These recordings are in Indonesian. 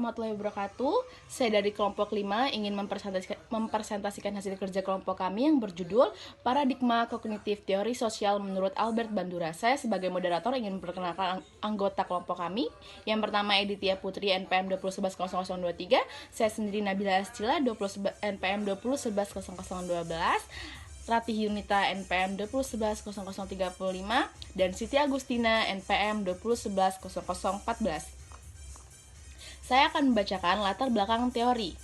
warahmatullahi wabarakatuh. Saya dari kelompok 5 ingin mempresentasikan hasil kerja kelompok kami yang berjudul Paradigma Kognitif Teori Sosial menurut Albert Bandura. Saya sebagai moderator ingin memperkenalkan anggota kelompok kami. Yang pertama Edithia Putri NPM 20110023. Saya sendiri Nabila Ascila NPM 20110012. Ratih Yunita NPM 20110035 dan Siti Agustina NPM 20110014. Saya akan membacakan latar belakang teori.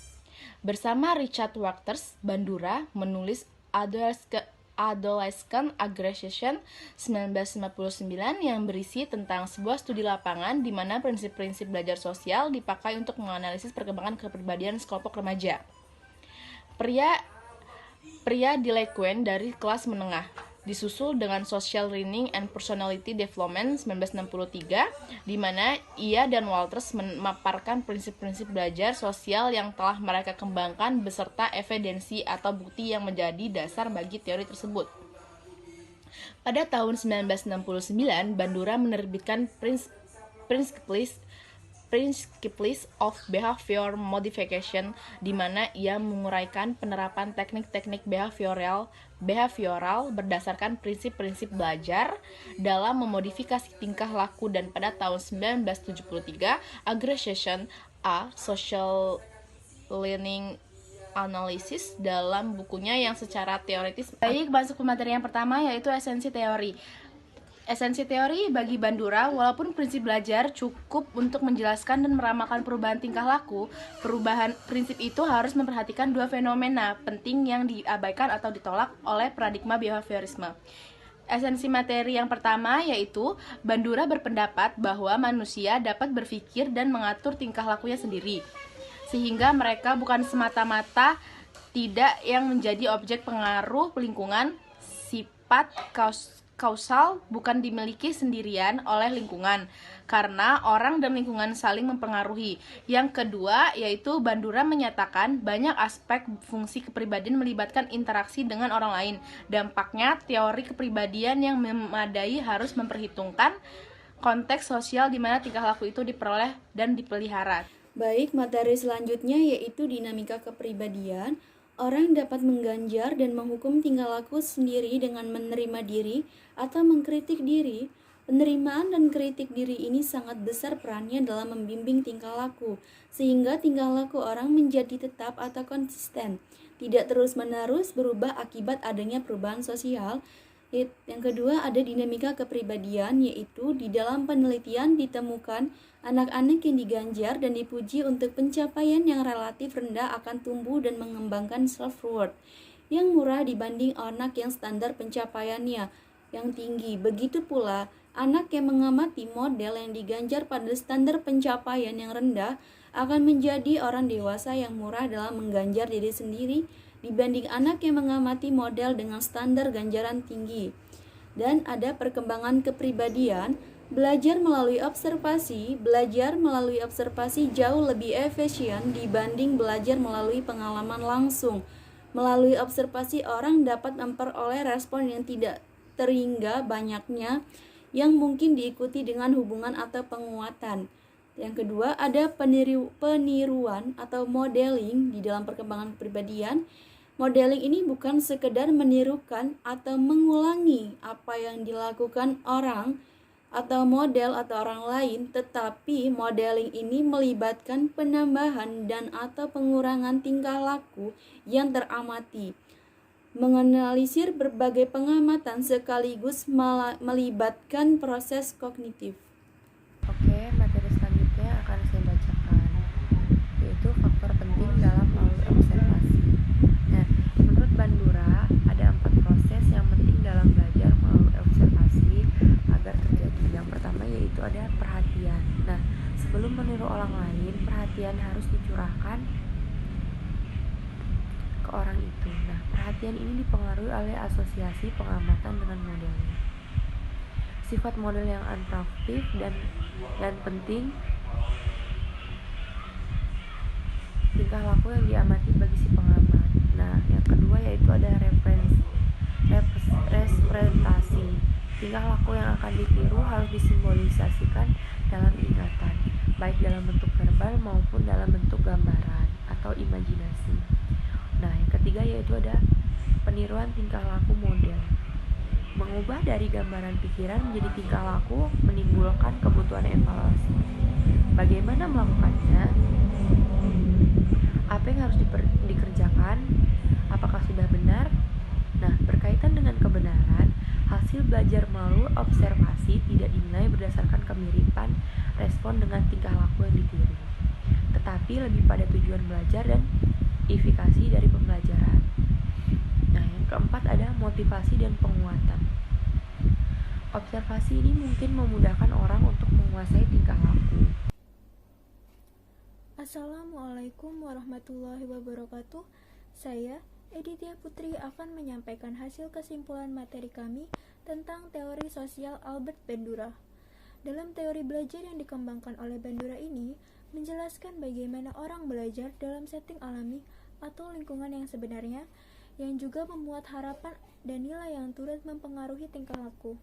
Bersama Richard Walters, Bandura menulis Adolescent Aggression 1959 yang berisi tentang sebuah studi lapangan di mana prinsip-prinsip belajar sosial dipakai untuk menganalisis perkembangan kepribadian sekelompok remaja. Pria delinquent dari kelas menengah, disusul dengan Social Learning and Personality Development 1963, di mana ia dan Walters memaparkan prinsip-prinsip belajar sosial yang telah mereka kembangkan beserta evidensi atau bukti yang menjadi dasar bagi teori tersebut. Pada tahun 1969, Bandura menerbitkan Principles of Behavior Modification, di mana ia menguraikan penerapan teknik-teknik behavioral berdasarkan prinsip-prinsip belajar dalam memodifikasi tingkah laku, dan pada tahun 1973, Aggression A Social Learning Analysis dalam bukunya yang secara teoritis. Baik, masuk ke materi yang pertama, yaitu esensi teori. Esensi teori bagi Bandura, walaupun prinsip belajar cukup untuk menjelaskan dan meramalkan perubahan tingkah laku, perubahan prinsip itu harus memperhatikan dua fenomena penting yang diabaikan atau ditolak oleh paradigma behaviorisme. Esensi materi yang pertama yaitu Bandura berpendapat bahwa manusia dapat berpikir dan mengatur tingkah lakunya sendiri, sehingga mereka bukan semata-mata tidak yang menjadi objek pengaruh lingkungan. Sifat kausal bukan dimiliki sendirian oleh lingkungan, karena orang dan lingkungan saling mempengaruhi. Yang kedua, yaitu Bandura menyatakan banyak aspek fungsi kepribadian melibatkan interaksi dengan orang lain. Dampaknya, teori kepribadian yang memadai harus memperhitungkan konteks sosial di mana tingkah laku itu diperoleh dan dipelihara. Baik, materi selanjutnya yaitu dinamika kepribadian. Orang dapat mengganjar dan menghukum tingkah laku sendiri dengan menerima diri atau mengkritik diri. Penerimaan dan kritik diri ini sangat besar perannya dalam membimbing tingkah laku, sehingga tingkah laku orang menjadi tetap atau konsisten, tidak terus-menerus berubah akibat adanya perubahan sosial. Yang kedua, ada dinamika kepribadian, yaitu di dalam penelitian ditemukan anak-anak yang diganjar dan dipuji untuk pencapaian yang relatif rendah akan tumbuh dan mengembangkan self-worth yang murah dibanding anak yang standar pencapaiannya yang tinggi. Begitu pula, anak yang mengamati model yang diganjar pada standar pencapaian yang rendah akan menjadi orang dewasa yang murah dalam mengganjar diri sendiri dibanding anak yang mengamati model dengan standar ganjaran tinggi. Dan ada perkembangan kepribadian. Belajar melalui observasi jauh lebih efisien dibanding belajar melalui pengalaman langsung. Melalui observasi, orang dapat memperoleh respon yang tidak terhingga banyaknya yang mungkin diikuti dengan hubungan atau penguatan. Yang kedua, ada peniruan atau modeling di dalam perkembangan kepribadian. Modeling ini bukan sekedar menirukan atau mengulangi apa yang dilakukan orang atau model atau orang lain, tetapi modeling ini melibatkan penambahan dan atau pengurangan tingkah laku yang teramati, menganalisir berbagai pengamatan sekaligus melibatkan proses kognitif. Oke, materi selanjutnya akan saya bacakan, yaitu faktor penting dalam melalui observasi. Nah, menurut Bandura, ada 4 proses yang penting dalam belajar melalui observasi agar terjadi. Yang pertama yaitu ada perhatian. Nah, sebelum meniru orang lain, perhatian harus dicurahkan ke orang itu. Nah, perhatian ini dipengaruhi oleh asosiasi pengamatan dengan modelnya. Sifat model yang unproductive dan penting, tingkah laku yang diamati bagi si pengamat. Nah, yang kedua yaitu ada representasi. Tingkah laku yang akan ditiru harus disimbolisasikan dalam ingatan. baik dalam bentuk verbal maupun dalam bentuk gambaran atau imajinasi. Nah, yang ketiga yaitu ada peniruan tingkah laku model. Mengubah dari gambaran pikiran menjadi tingkah laku menimbulkan kebutuhan evaluasi. Bagaimana melakukannya? Apa yang harus dikerjakan? Apakah sudah benar? Nah, berkaitan dengan kebenaran, hasil belajar melalui observasi tidak dinilai berdasarkan kemiripan respon dengan tingkah laku yang ditiru, tetapi lebih pada tujuan belajar dan efikasi dari pembelajaran. Nah, yang keempat ada motivasi dan penguatan. Observasi ini mungkin memudahkan orang untuk menguasai tingkah laku. Assalamualaikum warahmatullahi wabarakatuh. Saya, Editya Putri, akan menyampaikan hasil kesimpulan materi kami tentang teori sosial Albert Bandura. Dalam teori belajar yang dikembangkan oleh Bandura ini, menjelaskan bagaimana orang belajar dalam setting alami atau lingkungan yang sebenarnya, yang juga memuat harapan dan nilai yang turut mempengaruhi tingkah laku.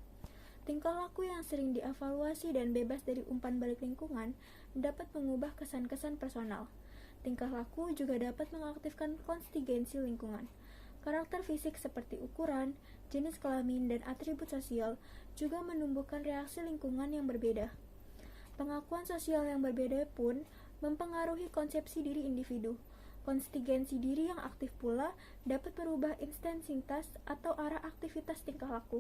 Tingkah laku yang sering dievaluasi dan bebas dari umpan balik lingkungan dapat mengubah kesan-kesan personal. Tingkah laku juga dapat mengaktifkan kontingensi lingkungan. Karakter fisik seperti ukuran, jenis kelamin, dan atribut sosial juga menumbuhkan reaksi lingkungan yang berbeda. Pengakuan sosial yang berbeda pun mempengaruhi konsepsi diri individu. Kontingensi diri yang aktif pula dapat merubah intensitas atau arah aktivitas tingkah laku.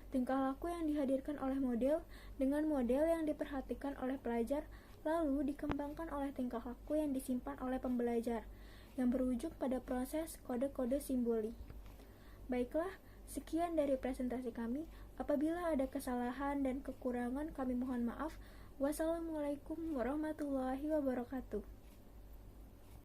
Tingkah laku yang dihadirkan oleh model dengan model yang diperhatikan oleh pelajar lalu dikembangkan oleh tingkah laku yang disimpan oleh pembelajar yang berujung pada proses kode-kode simboli. Baiklah, sekian dari presentasi kami. Apabila ada kesalahan dan kekurangan kami mohon maaf. Wassalamualaikum warahmatullahi wabarakatuh.